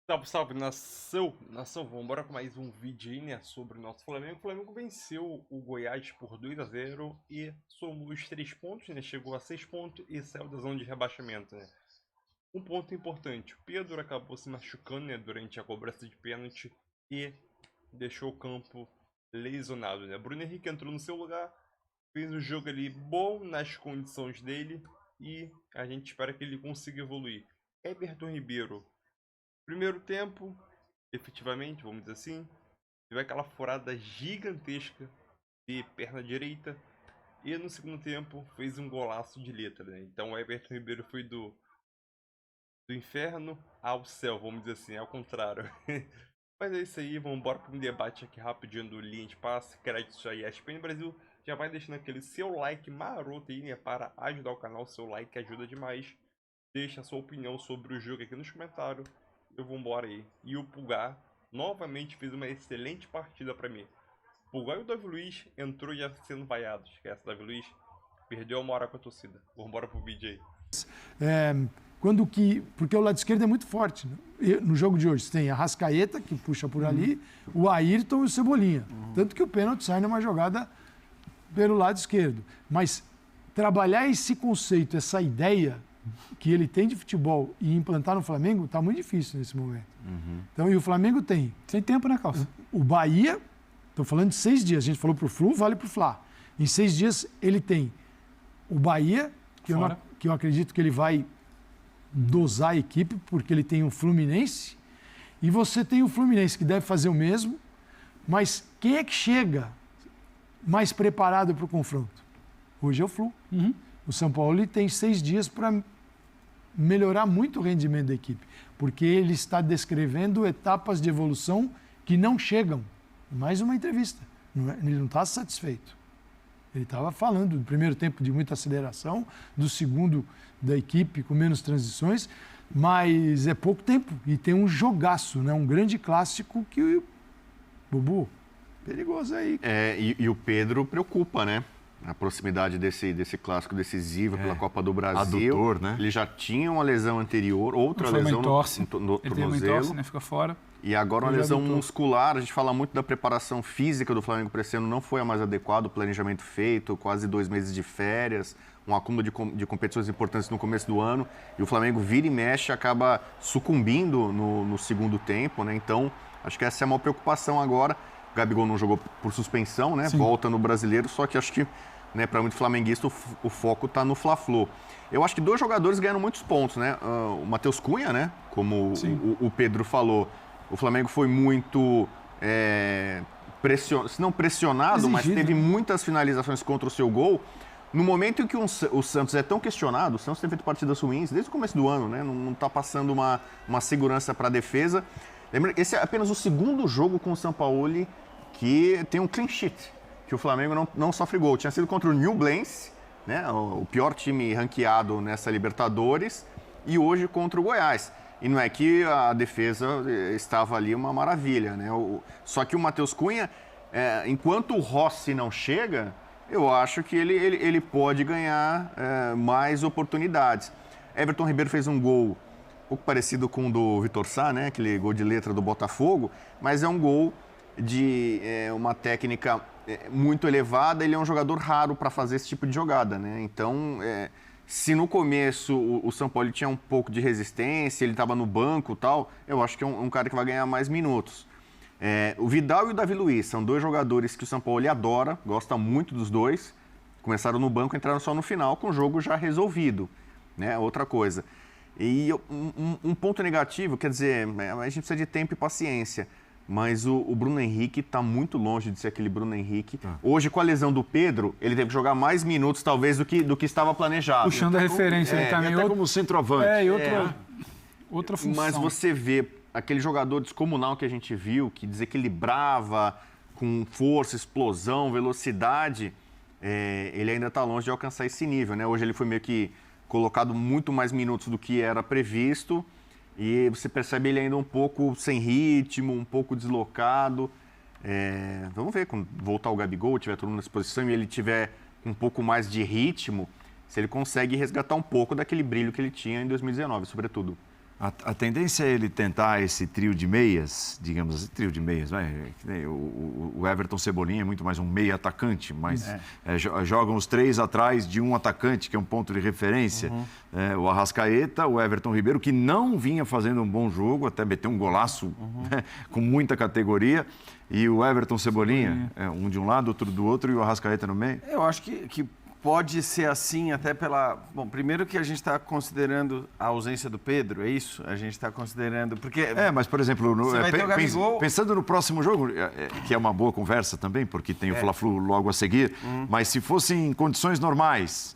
Salve, salve, nação! Nação, vamos embora com mais um vídeo aí, né, sobre o nosso Flamengo. O Flamengo venceu o Goiás por 2-0 e somou os 3 pontos, né, chegou a 6 pontos e saiu da zona de rebaixamento, né. Um ponto importante, o Pedro acabou se machucando, né, durante a cobrança de pênalti e deixou o campo lesionado, né. Bruno Henrique entrou no seu lugar, fez um jogo ali bom nas condições dele e a gente espera que ele consiga evoluir. Everton Ribeiro, primeiro tempo, efetivamente, vamos dizer assim, teve aquela furada gigantesca de perna direita e no segundo tempo fez um golaço de letra, né? Então o Everton Ribeiro foi do inferno ao céu, vamos dizer assim, ao contrário. Mas é isso aí, vamos embora para um debate aqui rapidinho do linha de passe, crédito aí a ESPN Brasil. Já vai deixando aquele seu like maroto aí, né, para ajudar o canal, seu like ajuda demais. Deixa a sua opinião sobre o jogo aqui nos comentários. Eu vou embora aí. E o Pulgar novamente fez uma excelente partida pra mim. O Pulgar e o Davi Luiz entrou já sendo vaiado. Esquece, Davi Luiz perdeu uma hora com a torcida. Vamos embora pro vídeo aí. Porque o lado esquerdo é muito forte. Né? No jogo de hoje, você tem a Arrascaeta, que puxa por ali, o Ayrton e o Cebolinha. Tanto que o pênalti sai numa jogada pelo lado esquerdo. Mas trabalhar esse conceito, essa ideia que ele tem de futebol e implantar no Flamengo, está muito difícil nesse momento. Então, e o Flamengo tem. Sem tempo, né, Calça? O Bahia, estou falando de 6 dias. A gente falou para o Flu, vale para o Fla. Em 6 dias, ele tem o Bahia, que eu acredito que ele vai dosar a equipe, porque ele tem o Fluminense, e você tem o Fluminense, que deve fazer o mesmo, mas quem é que chega mais preparado para o confronto? Hoje é o Flu. O São Paulo tem 6 dias para melhorar muito o rendimento da equipe, porque ele está descrevendo etapas de evolução que não chegam. Mais uma entrevista. Ele não está satisfeito. Ele estava falando do primeiro tempo de muita aceleração, do segundo da equipe com menos transições, mas é pouco tempo. E tem um jogaço, né? Um grande clássico que Bubu, perigoso aí. E o Pedro preocupa, né? A proximidade desse clássico decisivo pela Copa do Brasil. Adutor, né? Ele já tinha uma lesão anterior, outra Foi uma lesão entorse. no Ele tem uma tornozelo. entorse, né? Fica fora. E agora uma Ele lesão adutor. muscular. A gente fala muito da preparação física do Flamengo para esse ano, não foi a mais adequada, o planejamento feito, quase 2 meses de férias, um acúmulo de competições importantes no começo do ano. E o Flamengo vira e mexe, acaba sucumbindo no segundo tempo, né? Então, acho que essa é uma preocupação agora. O Gabigol não jogou por suspensão, né? Sim. Volta no Brasileiro, só que acho que, né, para muito flamenguista, o foco está no Fla-Flu. Eu acho que 2 jogadores ganharam muitos pontos, né? O Matheus Cunha, né? Como o Pedro falou, o Flamengo foi muito, se não pressionado, Exigido, mas teve né? muitas finalizações contra o seu gol. No momento em que o Santos é tão questionado, o Santos tem feito partidas ruins desde o começo do ano, né? Não está passando uma segurança para a defesa. Lembra, esse é apenas o segundo jogo com o Sampaoli que tem um clean sheet, que o Flamengo não sofre gol. Tinha sido contra o Nublense, né? O pior time ranqueado nessa Libertadores, e hoje contra o Goiás. E não é que a defesa estava ali uma maravilha, né? Só que o Matheus Cunha, enquanto o Rossi não chega, eu acho que ele pode ganhar mais oportunidades. Everton Ribeiro fez um gol um pouco parecido com o do Vitor Sá, né? Aquele gol de letra do Botafogo, mas é um gol de uma técnica muito elevada. Ele é um jogador raro para fazer esse tipo de jogada, né? Então, se no começo o São Paulo tinha um pouco de resistência, ele estava no banco e tal, eu acho que é um cara que vai ganhar mais minutos. O Vidal e o Davi Luiz são 2 jogadores que o São Paulo adora, gosta muito dos dois. Começaram no banco, entraram só no final, com o jogo já resolvido, né? Outra coisa. E um ponto negativo, quer dizer, a gente precisa de tempo e paciência, mas o Bruno Henrique está muito longe de ser aquele Bruno Henrique. Hoje, com a lesão do Pedro, ele teve que jogar mais minutos, talvez, do que estava planejado. Puxando a referência, ele também Até como centroavante. Outra função. Mas você vê aquele jogador descomunal que a gente viu, que desequilibrava com força, explosão, velocidade, ele ainda está longe de alcançar esse nível, né? Hoje ele foi meio que colocado muito mais minutos do que era previsto e você percebe ele ainda um pouco sem ritmo, um pouco deslocado. Vamos ver, quando voltar o Gabigol, tiver todo mundo na disposição e ele tiver um pouco mais de ritmo, se ele consegue resgatar um pouco daquele brilho que ele tinha em 2019, sobretudo. A tendência é ele tentar esse trio de meias, digamos assim, trio de meias, vai? O Everton Cebolinha é muito mais um meia atacante, mas jogam os 3 atrás de um atacante, que é um ponto de referência. O Arrascaeta, o Everton Ribeiro, que não vinha fazendo um bom jogo, até meteu um golaço com muita categoria, e o Everton Cebolinha, um de um lado, outro do outro, e o Arrascaeta no meio. Eu acho que pode ser assim até pela... Bom, primeiro que a gente está considerando a ausência do Pedro, é isso? A gente está considerando... Porque... Mas, por exemplo, pensando no próximo jogo, que é uma boa conversa também, porque tem o Fla-Flu logo a seguir, mas se fosse em condições normais...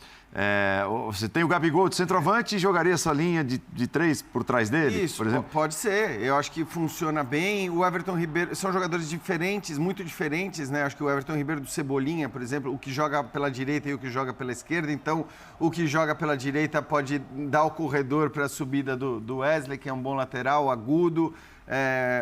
você tem o Gabigol de centroavante e jogaria essa linha de 3 por trás dele, isso, por exemplo? Pode ser. Eu acho que funciona bem. O Everton Ribeiro... São jogadores diferentes, muito diferentes, né? Acho que o Everton Ribeiro do Cebolinha, por exemplo, o que joga pela direita e o que joga pela esquerda. Então, o que joga pela direita pode dar o corredor para a subida do Wesley, que é um bom lateral, agudo.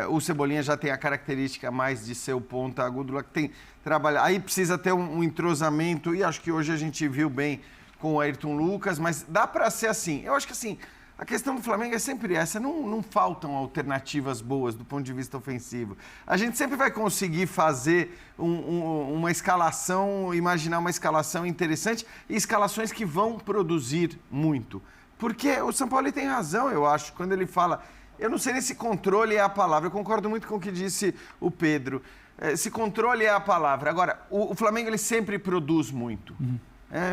O Cebolinha já tem a característica mais de ser o ponta agudo, lá que tem trabalhar. Aí precisa ter um entrosamento, e acho que hoje a gente viu bem com o Ayrton Lucas, mas dá para ser assim. Eu acho que assim, a questão do Flamengo é sempre essa, não faltam alternativas boas do ponto de vista ofensivo. A gente sempre vai conseguir fazer uma escalação, imaginar uma escalação interessante e escalações que vão produzir muito. Porque o São Paulo tem razão, eu acho, quando ele fala... Eu não sei nem se controle é a palavra, eu concordo muito com o que disse o Pedro. Se controle é a palavra. Agora, o Flamengo ele sempre produz muito.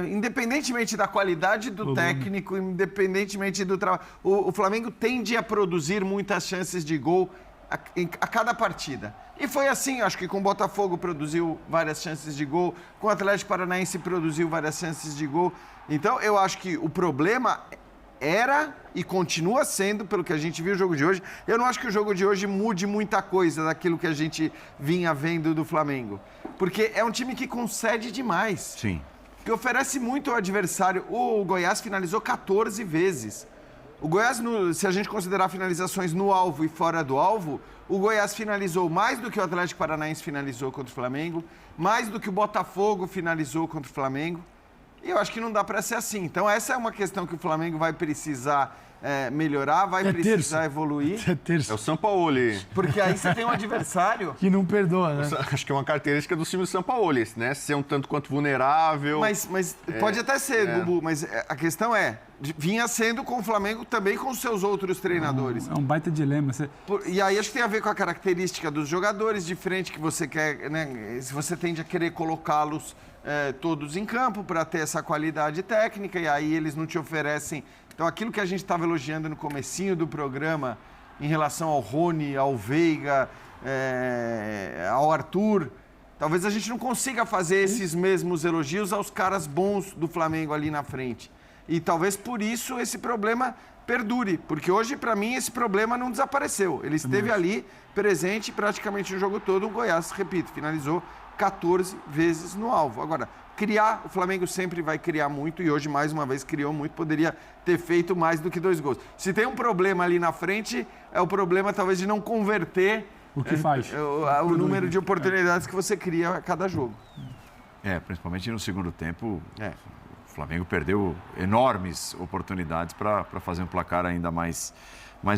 Independentemente da qualidade do técnico, independentemente do trabalho, o Flamengo tende a produzir muitas chances de gol a cada partida. E foi assim, acho que com o Botafogo produziu várias chances de gol, com o Atlético Paranaense produziu várias chances de gol. Então, eu acho que o problema era e continua sendo, pelo que a gente viu o jogo de hoje. Eu não acho que o jogo de hoje mude muita coisa daquilo que a gente vinha vendo do Flamengo. Porque é um time que concede demais. Sim. Que oferece muito ao adversário. O Goiás finalizou 14 vezes. O Goiás, se a gente considerar finalizações no alvo e fora do alvo, o Goiás finalizou mais do que o Atlético Paranaense finalizou contra o Flamengo, mais do que o Botafogo finalizou contra o Flamengo. E eu acho que não dá para ser assim. Então, essa é uma questão que o Flamengo vai precisar melhorar, vai precisar evoluir. É terça. É o Sampaoli. Porque aí você tem um adversário... Que não perdoa, né? Acho que é uma característica do time do Sampaoli, né? Ser um tanto quanto vulnerável. Mas pode até ser, Bubu, mas a questão vinha sendo com o Flamengo também com os seus outros treinadores. É um baita dilema. E aí acho que tem a ver com a característica dos jogadores de frente que você quer, né? Se você tende a querer colocá-los todos em campo para ter essa qualidade técnica, e aí eles não te oferecem... Então, aquilo que a gente estava elogiando no comecinho do programa, em relação ao Rony, ao Veiga, ao Arthur, talvez a gente não consiga fazer esses mesmos elogios aos caras bons do Flamengo ali na frente. E talvez por isso esse problema perdure, porque hoje, para mim, esse problema não desapareceu. Ele esteve ali, presente, praticamente o jogo todo. O Goiás, repito, finalizou 14 vezes no alvo. Agora, o Flamengo sempre vai criar muito, e hoje, mais uma vez, criou muito, poderia ter feito mais do que 2 gols. Se tem um problema ali na frente, é o problema, talvez, de não converter o que faz o número de oportunidades que você cria a cada jogo. Principalmente no segundo tempo, o Flamengo perdeu enormes oportunidades para fazer um placar ainda mais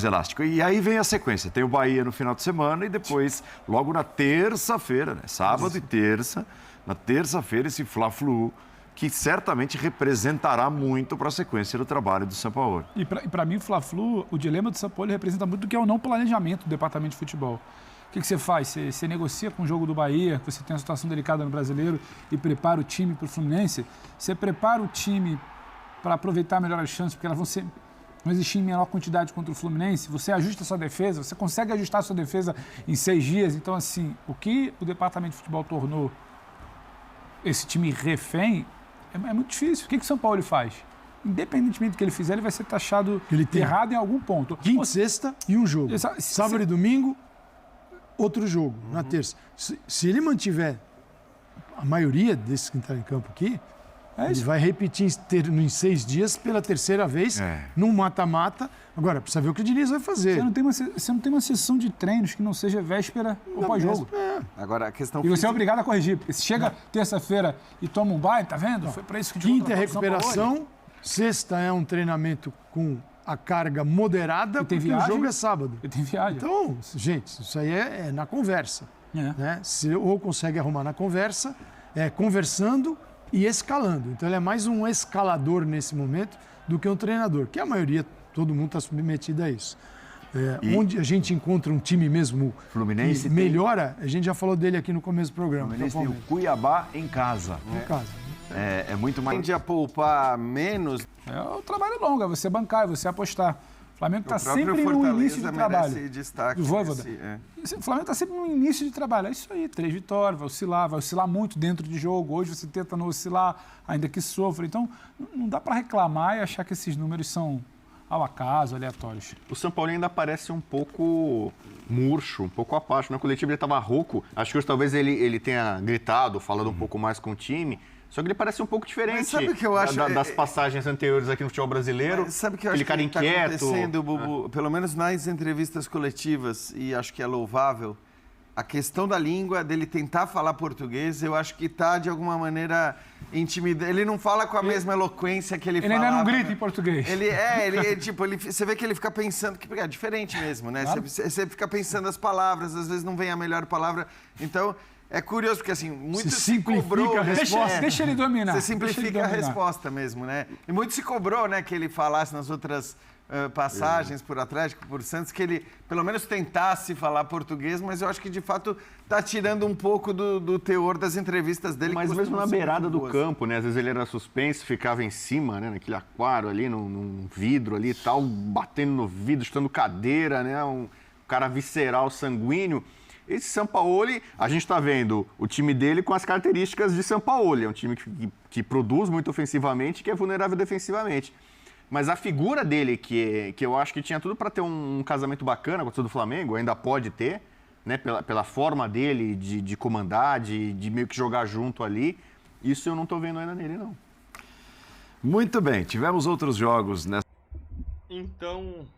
elástico. E aí vem a sequência. Tem o Bahia no final de semana e depois, logo na terça-feira, né? Sábado e terça, na terça-feira, esse Fla-Flu, que certamente representará muito para a sequência do trabalho do Sampaoli. E para mim, o Fla-Flu, o dilema do Sampaoli representa muito do que é o não planejamento do departamento de futebol. O que você faz? Você negocia com o jogo do Bahia, você tem uma situação delicada no Brasileiro e prepara o time para o Fluminense. Você prepara o time para aproveitar melhor as chances, porque elas vão existir em menor quantidade contra o Fluminense. Você ajusta a sua defesa, você consegue ajustar a sua defesa em 6 dias. Então, assim, o que o departamento de futebol tornou esse time refém é muito difícil. O que o São Paulo faz? Independentemente do que ele fizer, ele vai ser taxado errado em algum ponto. Quinta, sexta e um jogo. Sábado e domingo, outro jogo, na terça. Se ele mantiver a maioria desses que estão em campo aqui, ele vai repetir em 6 dias pela terceira vez, num mata-mata. Agora, precisa ver o que o Diniz vai fazer. Você não tem uma sessão de treinos que não seja véspera ou pós-jogo. Agora, a questão e você é obrigado a corrigir, porque se chega terça-feira e toma um baile, tá vendo? Foi para isso que o Quinta é recuperação, sexta é um treinamento com a carga moderada, tem porque viagem? o jogo é sábado. E tem viagem. Então, gente, isso aí é na conversa. Né? Se ou consegue arrumar na conversa, conversando e escalando. Então, ele é mais um escalador nesse momento do que um treinador, que a maioria, todo mundo está submetido a isso. Onde a gente encontra um time mesmo Fluminense que tem- melhora, a gente já falou dele aqui no começo do O programa. Fluminense que é tem o o Palmeiras. Cuiabá em casa. No caso. É muito mais... Tende a poupar menos. É o trabalho longo, é você bancar, é você apostar. O Flamengo está O próprio sempre no Fortaleza início de trabalho. merece destaque. Do Vojvoda. nesse- O Flamengo está sempre no início de trabalho. É isso aí, 3 vitórias, vai oscilar muito dentro de jogo. Hoje você tenta não oscilar, ainda que sofra. Então, não dá para reclamar e achar que esses números são ao acaso, aleatórios. O São Paulo ainda parece um pouco murcho, um pouco apático. Na coletiva ele estava rouco. Acho que hoje talvez ele tenha gritado, falado um pouco mais com o time. Só que ele parece um pouco diferente Mas sabe o que eu acho? das passagens anteriores aqui no futebol brasileiro. Mas sabe o que eu acho Aquele cara que está inquieto. acontecendo, Bubu? Pelo menos nas entrevistas coletivas, e acho que é louvável, a questão da língua, dele tentar falar português, eu acho que está, de alguma maneira, intimidando. Ele não fala com a mesma eloquência que ele Ele falava. ainda não grita em português. Você vê que ele fica pensando, que é diferente mesmo, né? Claro. Você fica pensando as palavras, às vezes não vem a melhor palavra. Então, é curioso, porque assim, muito Se se cobrou... simplifica a resposta. Deixa ele dominar. Você simplifica a dominar. resposta mesmo, né? E muito se cobrou, né, que ele falasse nas outras passagens por Atlético, por Santos, que ele pelo menos tentasse falar português, mas eu acho que de fato está tirando um pouco do teor das entrevistas dele. Mas que mesmo costumam na ser beirada muito do boas. campo, né? Às vezes ele era suspenso, ficava em cima, né? Naquele aquário ali, num vidro ali e tal, batendo no vidro, chutando cadeira, né? Um cara visceral, sanguíneo. Esse Sampaoli, a gente está vendo o time dele com as características de Sampaoli. É um time que produz muito ofensivamente e que é vulnerável defensivamente. Mas a figura dele, que eu acho que tinha tudo para ter um casamento bacana com o do Flamengo, ainda pode ter, né? Pela forma dele de comandar, de meio que jogar junto ali. Isso eu não estou vendo ainda nele, não. Muito bem, tivemos outros jogos nessa... Então,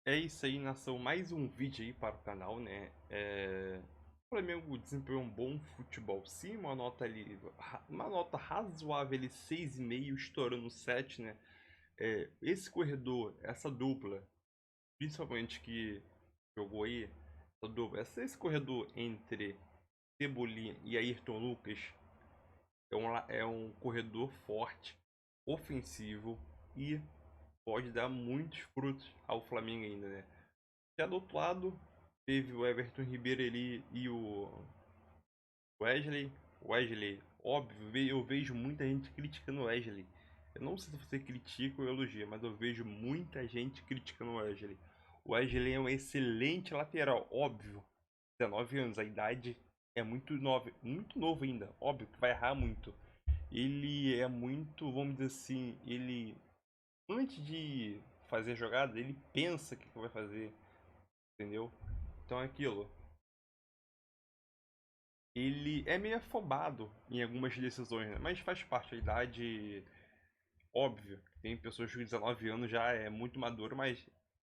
é isso aí, nação. Mais um vídeo aí para o canal, né? O Flamengo desempenhou um bom futebol, sim, uma nota razoável, ele 6,5, estourando 7, né? Esse corredor, essa dupla, principalmente que jogou aí, esse corredor entre Cebolinha e Ayrton Lucas é um corredor forte, ofensivo e pode dar muitos frutos ao Flamengo ainda, né? Já do outro lado, teve o Everton Ribeiro ali e o Wesley. Óbvio, eu vejo muita gente criticando o Wesley. Eu não sei se você critica ou elogia, mas eu vejo muita gente criticando o Wesley. O Wesley é um excelente lateral, óbvio. 19 anos, a idade é muito novo ainda. Óbvio que vai errar muito. Ele é muito, vamos dizer assim, ele antes de fazer a jogada, ele pensa o que vai fazer, entendeu? Então é aquilo. Ele é meio afobado em algumas decisões, né? Mas faz parte da idade. Óbvio, tem pessoas que 19 anos já é muito maduro, mas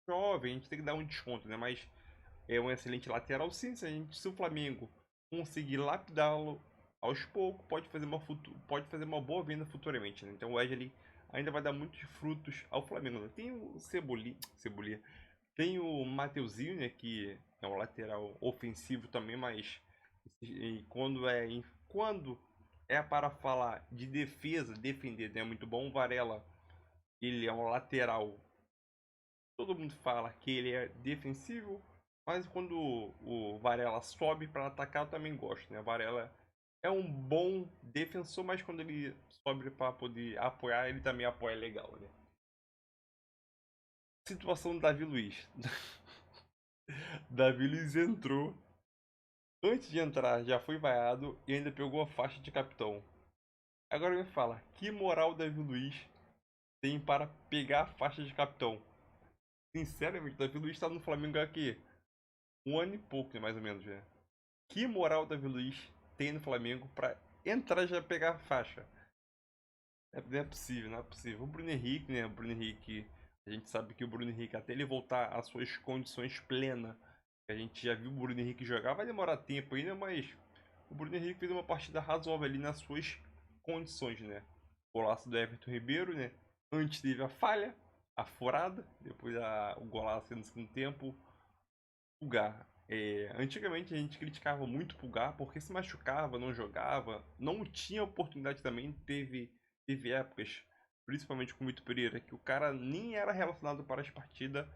jovem, a gente tem que dar um desconto, né? Mas é um excelente lateral, sim. Se o Flamengo conseguir lapidá-lo aos poucos, pode fazer uma boa venda futuramente, né? Então o Wesley ainda vai dar muitos frutos ao Flamengo, né? Tem o Cebolinha, tem o Mateuzinho, né? Que é um lateral ofensivo também, mas quando é para falar de defender, né? É muito bom. O Varela, ele é um lateral. Todo mundo fala que ele é defensivo, mas quando o Varela sobe para atacar, eu também gosto, né? O Varela é um bom defensor, mas quando ele sobe para poder apoiar, ele também apoia legal, né? Situação do Davi Luiz. Davi Luiz entrou. Antes de entrar, já foi vaiado e ainda pegou a faixa de capitão. Agora me fala, que moral o Davi Luiz tem para pegar a faixa de capitão? Sinceramente, o Davi Luiz está no Flamengo aqui 1 ano e pouco, né, mais ou menos, né? Que moral o Davi Luiz tem no Flamengo para entrar e já pegar a faixa? Não é possível. O Bruno Henrique, né? A gente sabe que o Bruno Henrique, até ele voltar às suas condições plenas, a gente já viu o Bruno Henrique jogar, vai demorar tempo ainda, mas o Bruno Henrique fez uma partida razoável ali nas suas condições, né? O laço do Everton Ribeiro, né? Antes teve a falha, a furada, depois o golaço no segundo tempo. Pulgar. Antigamente a gente criticava muito o Pulgar porque se machucava, não jogava, não tinha oportunidade também. Teve épocas, principalmente com o Vitor Pereira, que o cara nem era relacionado para as partidas.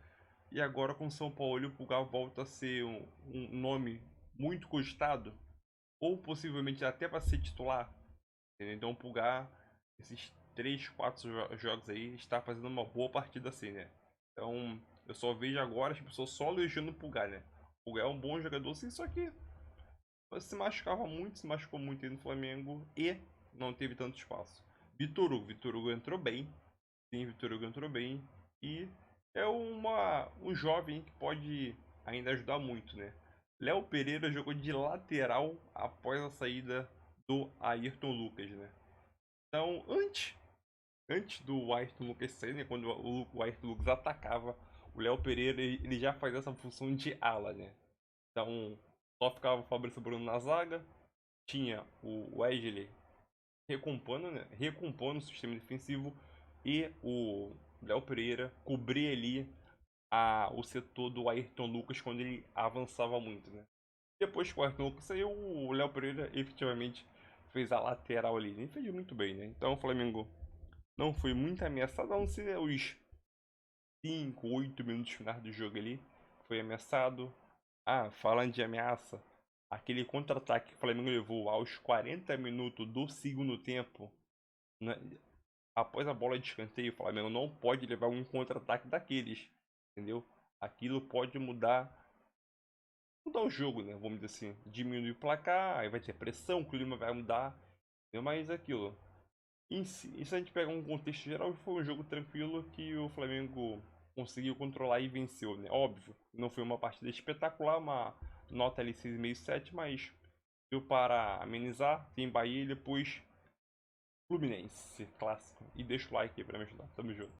E agora com o São Paulo, o Pulgar volta a ser um nome muito cogitado, ou possivelmente até para ser titular. Entendeu? Então o Pulgar, esses 3, 4 jogos aí, está fazendo uma boa partida assim, né? Então eu só vejo agora as pessoas só elogiando o Pulgar, né? O Pulgar é um bom jogador sim, só que se machucava muito, se machucou muito aí no Flamengo e não teve tanto espaço. Vitor Hugo entrou bem. Sim, Vitor Hugo entrou bem. E é um jovem que pode ainda ajudar muito, né? Léo Pereira jogou de lateral após a saída do Ayrton Lucas, né? Então, antes do Ayrton Lucas sair, né? Quando o Ayrton Lucas atacava, o Léo Pereira ele já faz essa função de ala, né? Então, só ficava o Fabrício Bruno na zaga, tinha o Wesley recompondo o sistema defensivo e o Léo Pereira cobria ali o setor do Ayrton Lucas quando ele avançava muito, né? Depois que o Ayrton Lucas saiu, o Léo Pereira efetivamente fez a lateral ali, e fez muito bem, né? Então o Flamengo não foi muito ameaçado, a não ser os 5, 8 minutos finais do jogo ali, foi ameaçado. Falando de ameaça, aquele contra-ataque que o Flamengo levou aos 40 minutos do segundo tempo, né? Após a bola de escanteio, o Flamengo não pode levar um contra-ataque daqueles, entendeu? Aquilo pode mudar o jogo, né? Vamos dizer assim, diminuir o placar, aí vai ter pressão, o clima vai mudar, entendeu? Mas aquilo. E se a gente pegar um contexto geral, foi um jogo tranquilo que o Flamengo conseguiu controlar e venceu, né? Óbvio, não foi uma partida espetacular, uma nota ali 6,5, 7, mas deu para amenizar. Tem Bahia e depois Fluminense, clássico. E deixa o like aí pra me ajudar. Tamo junto.